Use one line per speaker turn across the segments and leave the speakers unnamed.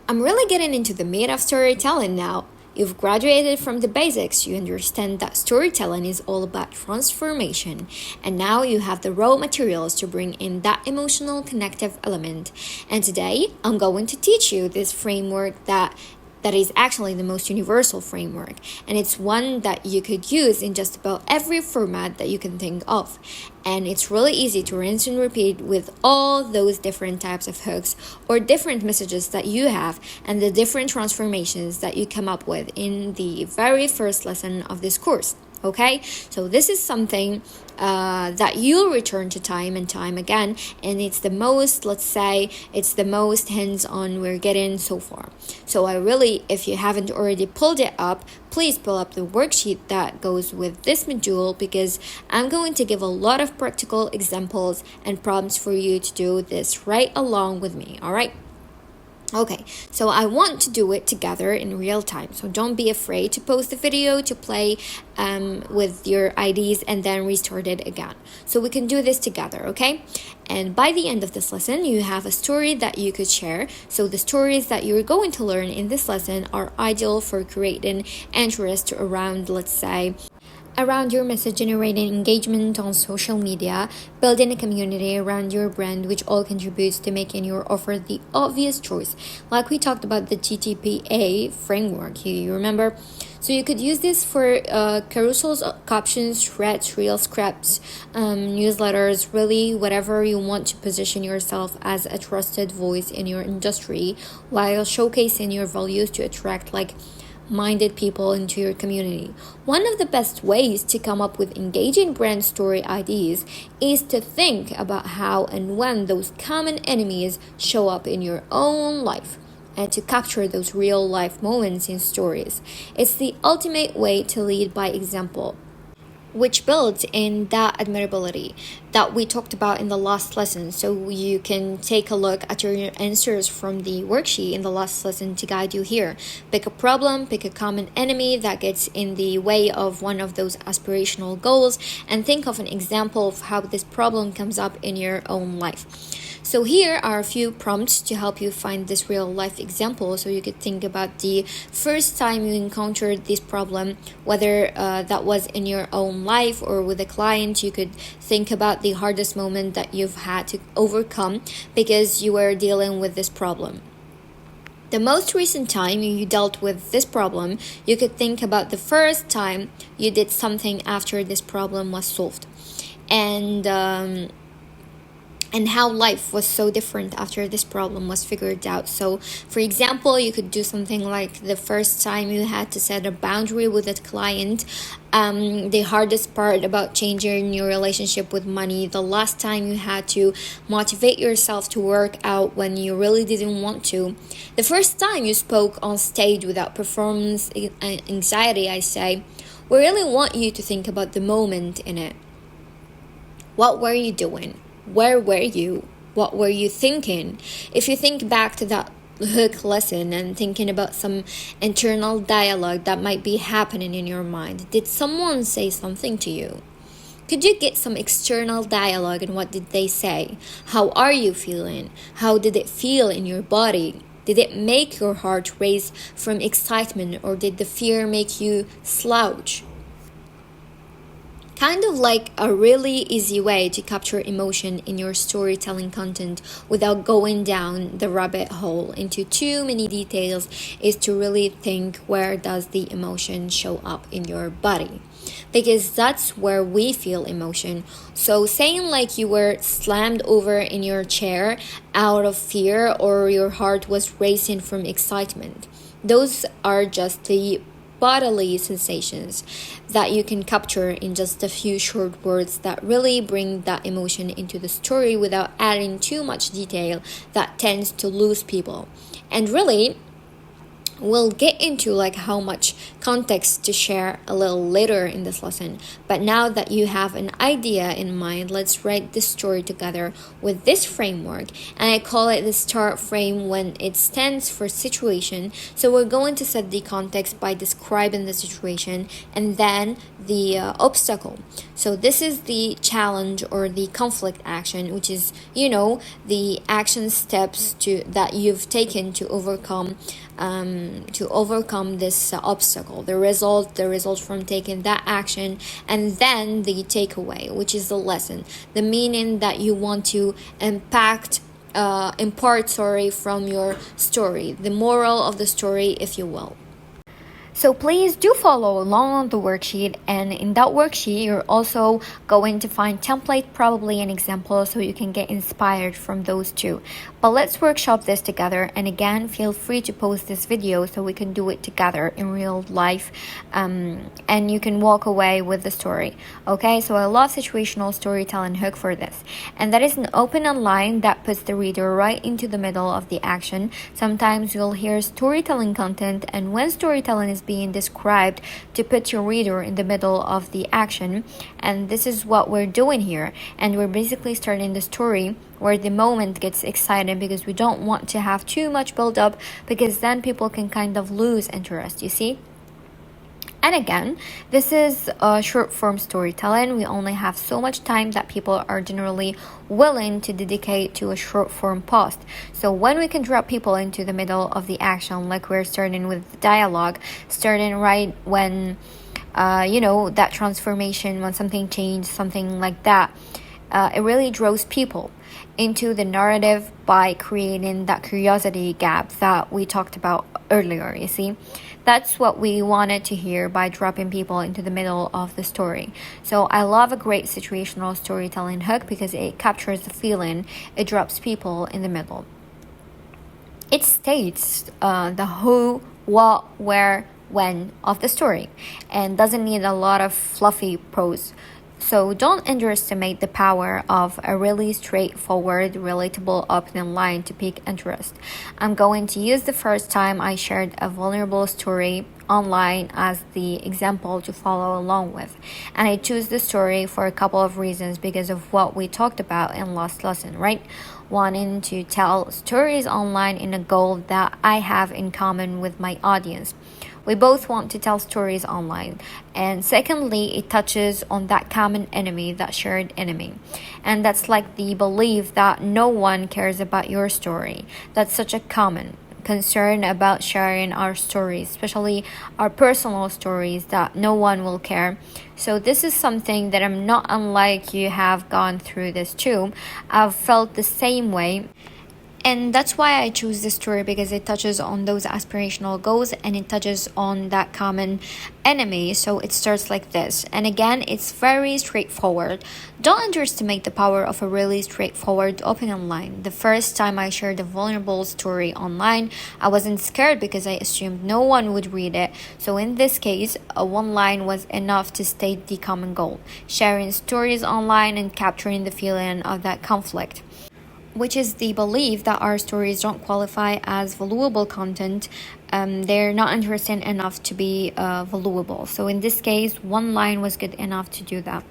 I'm really getting into the meat of storytelling now. You've graduated from the basics, you understand that storytelling is all about transformation, and now you have the raw materials to bring in that emotional connective element. And today, I'm going to teach you this framework that is actually the most universal framework, and it's one that you could use in just about every format that you can think of. And it's really easy to rinse and repeat with all those different types of hooks or different messages that you have and the different transformations that you come up with in the very first lesson of this course. Okay, so this is something that you'll return to time and time again, and it's the most, let's say, it's the most hands-on we're getting so far. So I really, if you haven't already pulled it up, please pull up the worksheet that goes with this module, because I'm going to give a lot of practical examples and prompts for you to do this right along with me. All right. Okay, so I want to do it together in real time, so don't be afraid to pause the video to play with your IDs and then restart it again. So we can do this together, okay? And by the end of this lesson, you have a story that you could share. So the stories that you're going to learn in this lesson are ideal for creating interest around, let's say, around your message, generating engagement on social media, building a community around your brand, which all contributes to making your offer the obvious choice. Like we talked about the TTPA framework, you remember? So you could use this for carousels, captions, threads, reel scripts, newsletters, really whatever you want to position yourself as a trusted voice in your industry, while showcasing your values to attract minded people into your community. One of the best ways to come up with engaging brand story ideas is to think about how and when those common enemies show up in your own life, and to capture those real life moments in stories. It's the ultimate way to lead by example, which builds in that admirability that we talked about in the last lesson. So you can take a look at your answers from the worksheet in the last lesson to guide you here. Pick a problem, pick a common enemy that gets in the way of one of those aspirational goals, and think of an example of how this problem comes up in your own life. So here are a few prompts to help you find this real life example, so you could think about the first time you encountered this problem, whether that was in your own life or with a client. You could think about the hardest moment that you've had to overcome because you were dealing with this problem. The most recent time you dealt with this problem, you could think about the first time you did something after this problem was solved, and how life was so different after this problem was figured out. So, for example, you could do something like the first time you had to set a boundary with a client, the hardest part about changing your relationship with money, the last time you had to motivate yourself to work out when you really didn't want to, the first time you spoke on stage without performance anxiety, I say. We really want you to think about the moment in it. What were you doing? Where were you? What were you thinking? If you think back to that hook lesson and thinking about some internal dialogue that might be happening in your mind, did someone say something to you? Could you get some external dialogue, and what did they say? How are you feeling? How did it feel in your body? Did it make your heart race from excitement, or did the fear make you slouch? Kind of like a really easy way to capture emotion in your storytelling content without going down the rabbit hole into too many details is to really think, where does the emotion show up in your body? Because that's where we feel emotion. So saying like you were slammed over in your chair out of fear, or your heart was racing from excitement, those are just the bodily sensations that you can capture in just a few short words that really bring that emotion into the story without adding too much detail that tends to lose people. And really, We'll get into like how much context to share a little later in this lesson, but now that you have an idea in mind, let's write this story together with this framework. And I call it the start frame when it stands for situation. So we're going to set the context by describing the situation and then the obstacle. So this is the challenge or the conflict action, which is, the action steps that you've taken to overcome this obstacle, the result from taking that action, and then the takeaway, which is the lesson, the meaning that you want to impart from your story, the moral of the story, if you will. So please do follow along on the worksheet, and in that worksheet you're also going to find template, probably an example, so you can get inspired from those two. But let's workshop this together, and again, feel free to post this video so we can do it together in real life, and you can walk away with the story. Okay, so I love situational storytelling hook for this, and that is an open line that puts the reader right into the middle of the action. Sometimes you'll hear storytelling content, and when storytelling is being described, to put your reader in the middle of the action, and this is what we're doing here. And we're basically starting the story where the moment gets exciting, because we don't want to have too much build up, because then people can kind of lose interest, you see. And again, this is short form storytelling. We only have so much time that people are generally willing to dedicate to a short form post. So when we can drop people into the middle of the action, like we're starting with the dialogue, starting right when, that transformation, when something changed, something like that, it really draws people into the narrative by creating that curiosity gap that we talked about earlier, you see. That's what we wanted to hear by dropping people into the middle of the story. So I love a great situational storytelling hook because it captures the feeling, it drops people in the middle. It states the who, what, where, when of the story, and doesn't need a lot of fluffy prose. So don't underestimate the power of a really straightforward, relatable opening line to pique interest. I'm going to use the first time I shared a vulnerable story online as the example to follow along with. And I choose the story for a couple of reasons because of what we talked about in last lesson, right? Wanting to tell stories online in a goal that I have in common with my audience. We both want to tell stories online. And secondly, it touches on that common enemy, that shared enemy. And that's like the belief that no one cares about your story. That's such a common concern about sharing our stories, especially our personal stories, that no one will care. So this is something that I'm not unlike you have gone through this too. I've felt the same way. And that's why I choose this story, because it touches on those aspirational goals and it touches on that common enemy. So it starts like this. And again, it's very straightforward. Don't underestimate the power of a really straightforward opening line. The first time I shared a vulnerable story online, I wasn't scared because I assumed no one would read it. So in this case, one line was enough to state the common goal, sharing stories online and capturing the feeling of that conflict, which is the belief that our stories don't qualify as valuable content. They're not interesting enough to be valuable. So in this case, one line was good enough to do that.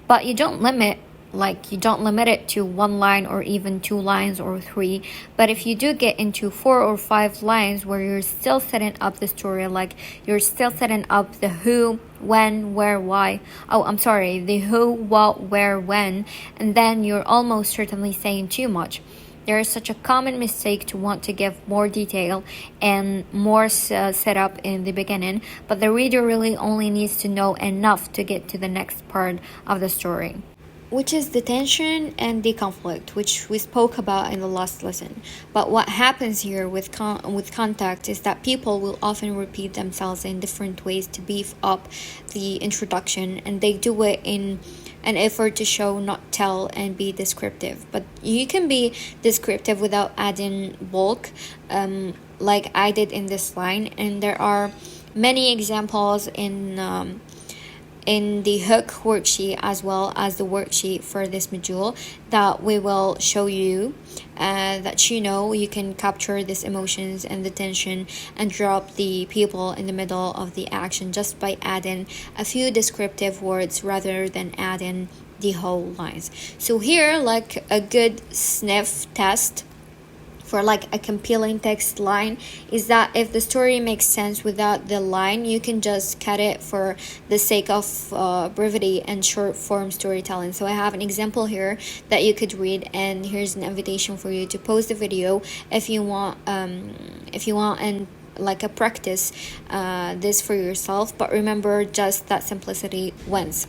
But you don't limit it to one line or even 2 lines or 3. But if you do get into 4 or 5 lines where you're still setting up the story, like you're still setting up the who, when, where, why. The who, what, where, when, and then you're almost certainly saying too much. There is such a common mistake to want to give more detail and more setup in the beginning, but the reader really only needs to know enough to get to the next part of the story, which is the tension and the conflict, which we spoke about in the last lesson. But what happens here with contact is that people will often repeat themselves in different ways to beef up the introduction, and they do it in an effort to show, not tell, and be descriptive. But you can be descriptive without adding bulk, like I did in this line, and there are many examples in in the hook worksheet as well as the worksheet for this module that we will show you that you can capture these emotions and the tension and drop the people in the middle of the action just by adding a few descriptive words rather than adding the whole lines. So here, like a good sniff test for like a compelling text line is that if the story makes sense without the line, you can just cut it for the sake of brevity and short form storytelling. So I have an example here that you could read, and here's an invitation for you to pause the video if you want and like a practice this for yourself. But remember, just that simplicity wins.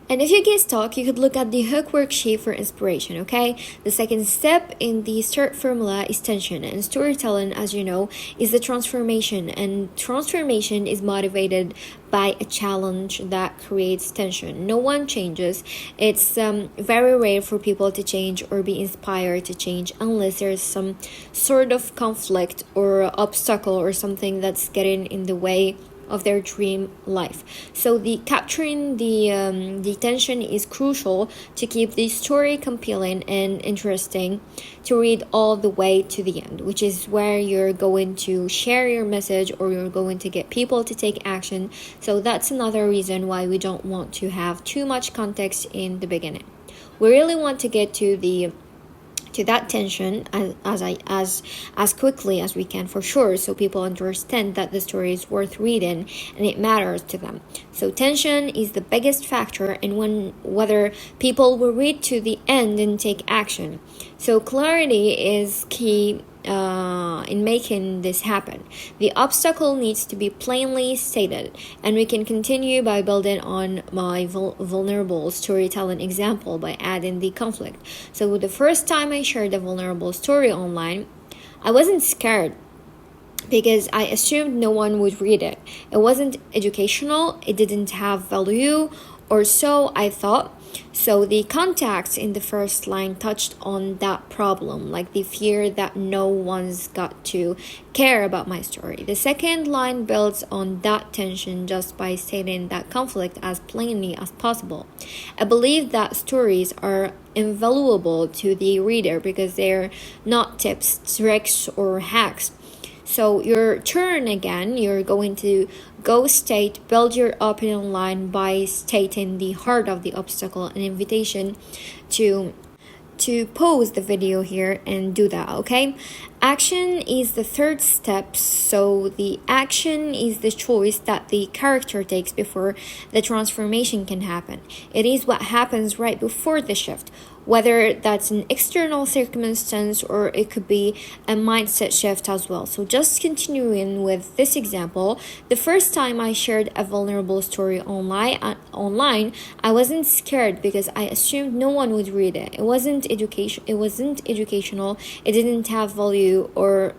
And if you get stuck, you could look at the hook worksheet for inspiration, okay? The second step in the START formula is tension, and storytelling, as you know, is the transformation, and transformation is motivated by a challenge that creates tension. No one changes. It's very rare for people to change or be inspired to change unless there's some sort of conflict or obstacle or something that's getting in the way of their dream life. So the capturing the tension is crucial to keep the story compelling and interesting to read all the way to the end, which is where you're going to share your message or you're going to get people to take action. So that's another reason why we don't want to have too much context in the beginning. We really want to get to that tension as quickly as we can, for sure, so people understand that the story is worth reading and it matters to them. So tension is the biggest factor in whether people will read to the end and take action. So clarity is key in making this happen. The obstacle needs to be plainly stated, and we can continue by building on my vulnerable storytelling example by adding the conflict. So the first time I shared a vulnerable story online, I wasn't scared because I assumed no one would read it. It wasn't educational, it didn't have value, or so I thought. So the context in the first line touched on that problem, like the fear that no one's got to care about my story. The second line builds on that tension just by stating that conflict as plainly as possible. I believe that stories are invaluable to the reader because they're not tips, tricks, or hacks. So your turn again, you're going to build your opinion line by stating the heart of the obstacle, an invitation to pause the video here and do that, okay? Action is the third step. So the action is the choice that the character takes before the transformation can happen. It is what happens right before the shift, whether that's an external circumstance or it could be a mindset shift as well. So just continuing with this example, the first time I shared a vulnerable story online, I wasn't scared because I assumed no one would read it. It wasn't educational. It didn't have value, or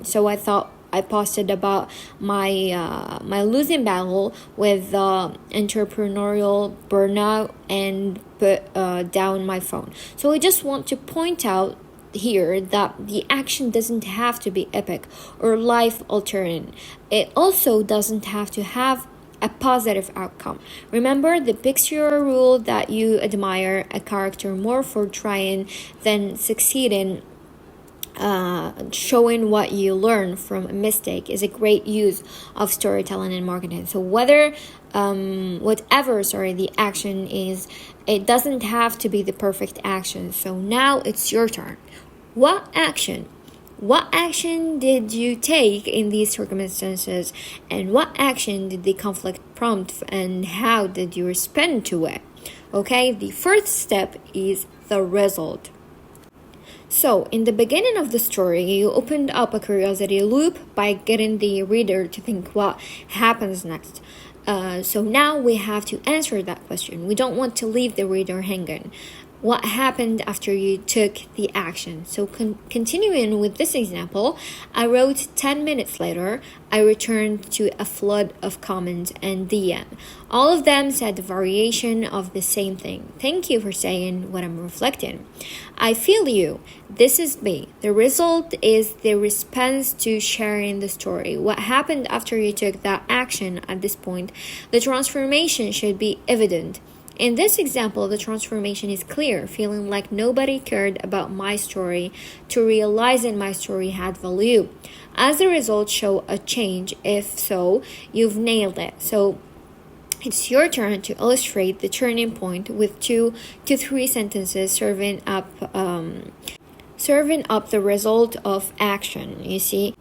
so I thought. I posted about my losing battle with entrepreneurial burnout and put down my phone. So I just want to point out here that the action doesn't have to be epic or life altering. It also doesn't have to have a positive outcome. Remember the picture rule that you admire a character more for trying than succeeding. Showing what you learn from a mistake is a great use of storytelling and marketing. So whatever the action is, it doesn't have to be the perfect action. So now it's your turn. What action did you take in these circumstances, and what action did the conflict prompt, and how did you respond to it? Okay, the first step is the result. So, in the beginning of the story, you opened up a curiosity loop by getting the reader to think what happens next. So now we have to answer that question. We don't want to leave the reader hanging. what happened after you took the action. So continuing with this example, I wrote 10 minutes later, I returned to a flood of comments and DM. All of them said the variation of the same thing. Thank you for saying what I'm reflecting. I feel you. This is me. The result is the response to sharing the story. What happened after you took that action at this point? The transformation should be evident. In this example, the transformation is clear, feeling like nobody cared about my story to realizing my story had value. As the results show a change, if so, you've nailed it. So it's your turn to illustrate the turning point with 2 to 3 sentences serving up the result of action. You see,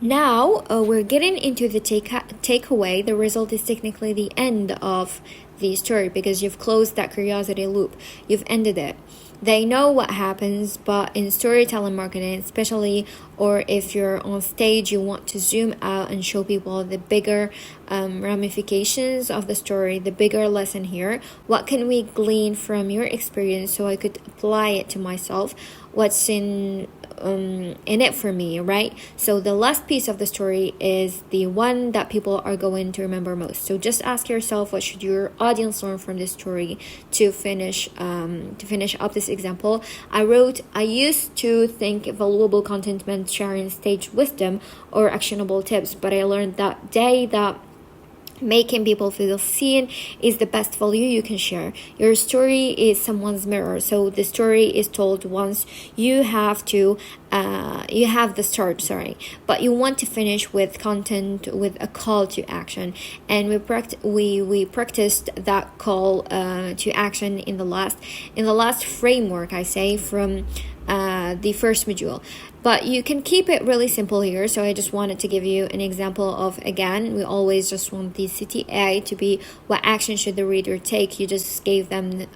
now we're getting into the takeaway. The result is technically the end of the story because you've closed that curiosity loop. You've ended it. They know what happens, but in storytelling marketing, especially, or if you're on stage, you want to zoom out and show people the bigger ramifications of the story, the bigger lesson here. What can we glean from your experience so I could apply it to myself? What's in it for me, right? So the last piece of the story is the one that people are going to remember most. So just ask yourself, what should your audience learn from this story to finish up this example? I used to think valuable content meant sharing stage wisdom or actionable tips, but I learned that day that making people feel seen is the best value you can share. Your story is someone's mirror, so the story is told once. You have the start, but you want to finish with content with a call to action, and we practiced that call to action in the last framework, I say, from the first module. But you can keep it really simple here. So I just wanted to give you an example of, again, we always just want the CTA to be what action should the reader take. You just gave them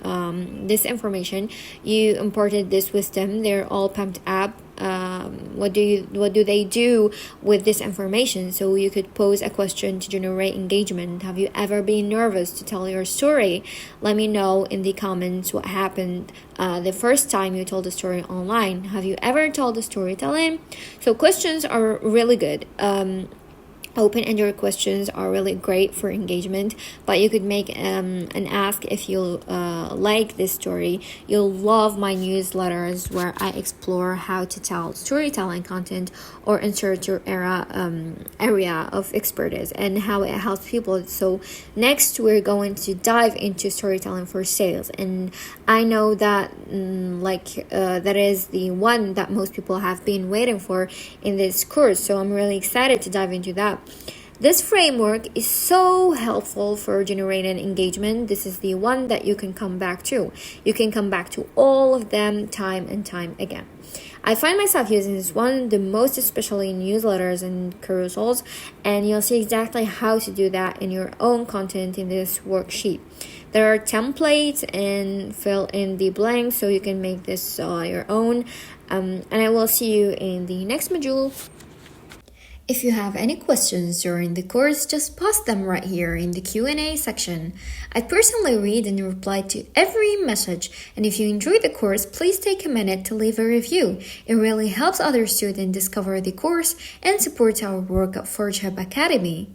this information. You imported this wisdom. They're all pumped up. What do they do with this information? So you could pose a question to generate engagement. Have you ever been nervous to tell your story? Let me know in the comments what happened the first time you told the story online. Have you ever told the storytelling? So questions are really good. Open-ended questions are really great for engagement, but you could make an ask if you like this story. You'll love my newsletters where I explore how to tell storytelling content or insert your area of expertise and how it helps people. So next we're going to dive into storytelling for sales, and I know that that is the one that most people have been waiting for in this course, so I'm really excited to dive into that. This framework is so helpful for generating engagement. This is the one that you can come back to. You can come back to all of them time and time again. I find myself using this one the most, especially in newsletters and carousels, and you'll see exactly how to do that in your own content in this worksheet. There are templates and fill in the blanks so you can make this your own, and I will see you in the next module. If you have any questions during the course, just post them right here in the Q&A section. I personally read and reply to every message, and if you enjoyed the course, please take a minute to leave a review. It really helps other students discover the course and support our work at ForgeHubAcademy.